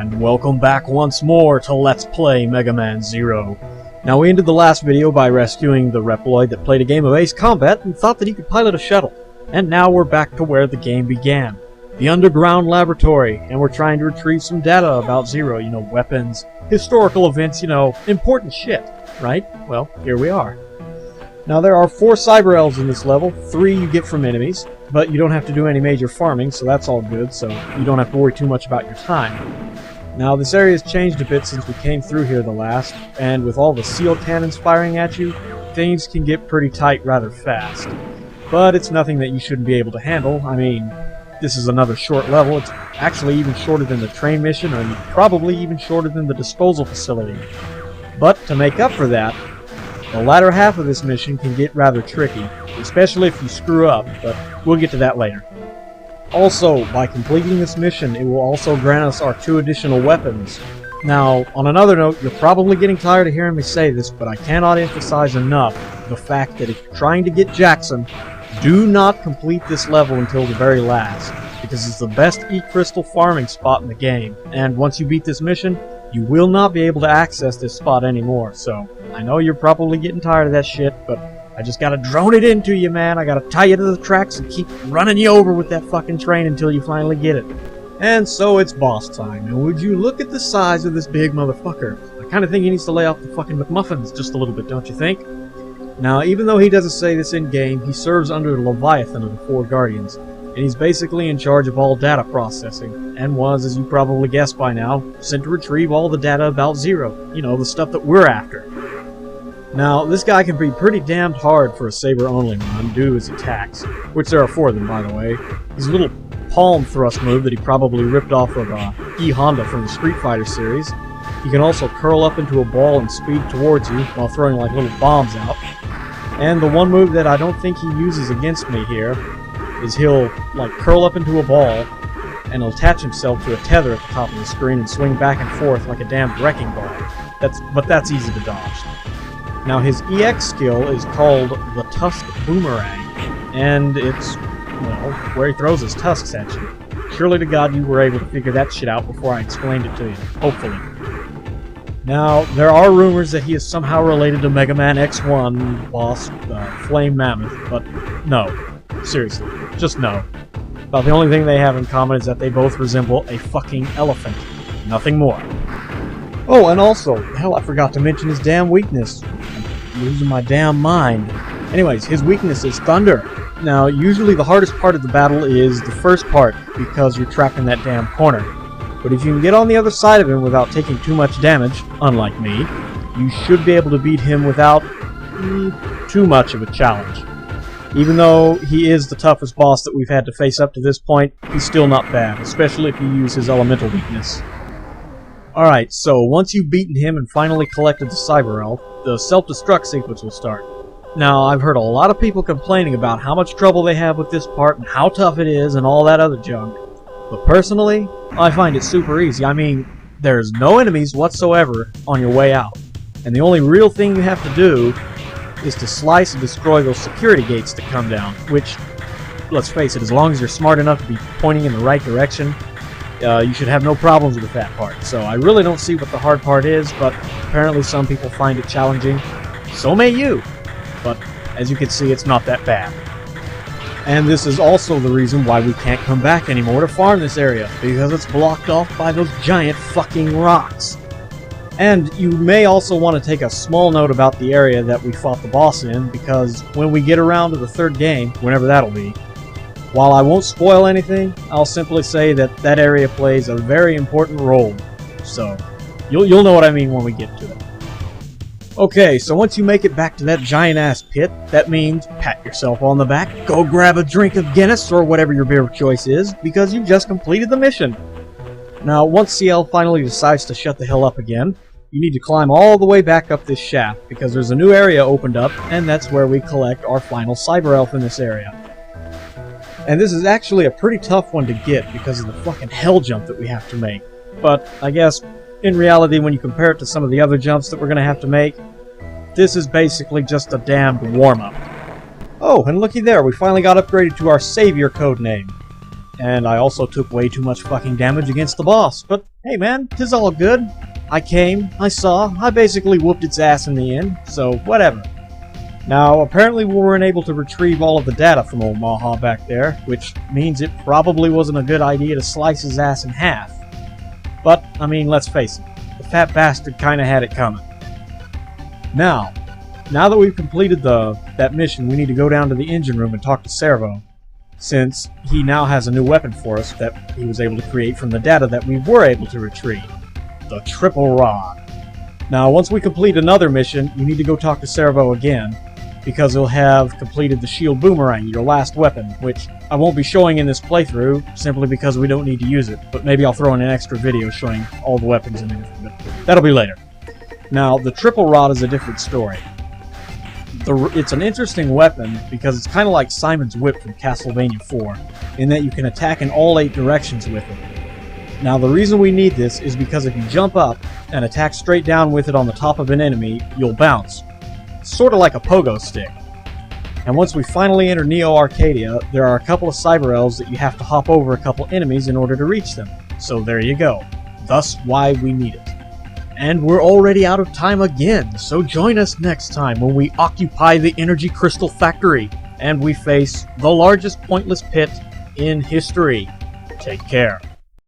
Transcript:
And welcome back once more to Let's Play Megaman Zero. Now we ended the last video by rescuing the reploid that played a game of Ace Combat and thought that he could pilot a shuttle. And now we're back to where the game began. The underground laboratory, and we're trying to retrieve some data about Zero, you know, weapons, historical events, you know, important shit, right? Well, here we are. Now there are 4 cyber elves in this level, 3 you get from enemies, but you don't have to do any major farming, so that's all good, so you don't have to worry too much about your time. Now this area has changed a bit since we came through here the last, and with all the seal cannons firing at you, things can get pretty tight rather fast. But it's nothing that you shouldn't be able to handle. I mean, this is another short level. It's actually even shorter than the train mission, and probably even shorter than the disposal facility. But to make up for that, the latter half of this mission can get rather tricky, especially if you screw up, but we'll get to that later. Also, by completing this mission, it will also grant us our 2 additional weapons. Now, on another note, you're probably getting tired of hearing me say this, but I cannot emphasize enough the fact that if you're trying to get Jackson, do not complete this level until the very last, because it's the best E-Crystal farming spot in the game, and once you beat this mission, you will not be able to access this spot anymore. So I know you're probably getting tired of that shit, but I just gotta drone it into you, man. I gotta tie you to the tracks and keep running you over with that fucking train until you finally get it. And so it's boss time, and would you look at the size of this big motherfucker? I kinda think he needs to lay off the fucking McMuffins just a little bit, don't you think? Now, even though he doesn't say this in-game, he serves under the Leviathan of the 4 Guardians, and he's basically in charge of all data processing, and was, as you probably guessed by now, sent to retrieve all the data about Zero. You know, the stuff that we're after. Now, this guy can be pretty damned hard for a saber-only run due to his attacks, which there are 4 of them, by the way. His little palm thrust move that he probably ripped off of E Honda from the Street Fighter series. He can also curl up into a ball and speed towards you while throwing like little bombs out. And the one move that I don't think he uses against me here is he'll like curl up into a ball and he'll attach himself to a tether at the top of the screen and swing back and forth like a damned wrecking ball. But that's easy to dodge. Now his EX skill is called the Tusk Boomerang, and it's, well, where he throws his tusks at you. Surely to God you were able to figure that shit out before I explained it to you, hopefully. Now, there are rumors that he is somehow related to Megaman X1 boss, Flame Mammoth, but no. Seriously, just no. About the only thing they have in common is that they both resemble a fucking elephant. Nothing more. Oh, and also, hell, I forgot to mention his damn weakness. I'm losing my damn mind. Anyways, his weakness is thunder. Now, usually the hardest part of the battle is the first part, because you're trapped in that damn corner. But if you can get on the other side of him without taking too much damage, unlike me, you should be able to beat him without too much of a challenge. Even though he is the toughest boss that we've had to face up to this point, he's still not bad, especially if you use his elemental weakness. Alright, so once you've beaten him and finally collected the Cyber Elf, the Self-Destruct Sequence will start. Now, I've heard a lot of people complaining about how much trouble they have with this part and how tough it is and all that other junk. But personally, I find it super easy. I mean, there's no enemies whatsoever on your way out. And the only real thing you have to do is to slice and destroy those security gates that come down, which, let's face it, as long as you're smart enough to be pointing in the right direction, you should have no problems with that part. So I really don't see what the hard part is, but apparently some people find it challenging. So may you. But as you can see, it's not that bad. And this is also the reason why we can't come back anymore to farm this area, because it's blocked off by those giant fucking rocks. And you may also want to take a small note about the area that we fought the boss in, because when we get around to the 3rd game, whenever that'll be, while I won't spoil anything, I'll simply say that that area plays a very important role. So, you'll know what I mean when we get to it. Okay, so once you make it back to that giant-ass pit, that means pat yourself on the back, go grab a drink of Guinness or whatever your beer of choice is, because you just completed the mission. Now, once CL finally decides to shut the hell up again, you need to climb all the way back up this shaft, because there's a new area opened up, and that's where we collect our final Cyber Elf in this area. And this is actually a pretty tough one to get because of the fucking hell jump that we have to make. But, I guess, in reality, when you compare it to some of the other jumps that we're going to have to make, this is basically just a damned warm-up. Oh, and looky there, we finally got upgraded to our Savior codename. and I also took way too much fucking damage against the boss. But hey man, 'tis all good. I came, I saw, I basically whooped its ass in the end, so whatever. Now, apparently we weren't able to retrieve all of the data from old Maha back there, which means it probably wasn't a good idea to slice his ass in half. But, I mean, let's face it, the fat bastard kinda had it coming. Now that we've completed that mission, we need to go down to the engine room and talk to Servo, since he now has a new weapon for us that he was able to create from the data that we were able to retrieve. The Triple Rod. Now, once we complete another mission, you need to go talk to Servo again, because he'll have completed the Shield Boomerang, your last weapon, which I won't be showing in this playthrough, simply because we don't need to use it, but maybe I'll throw in an extra video showing all the weapons and everything, but that'll be later. Now, the Triple Rod is a different story. It's an interesting weapon because it's kind of like Simon's Whip from Castlevania 4, in that you can attack in all 8 directions with it. Now, the reason we need this is because if you jump up and attack straight down with it on the top of an enemy, you'll bounce. Sort of like a pogo stick. And once we finally enter Neo Arcadia, there are a couple of cyber elves that you have to hop over a couple enemies in order to reach them. So there you go. Thus why we need it. And we're already out of time again, so join us next time when we occupy the Energy Crystal Factory and we face the largest pointless pit in history. Take care.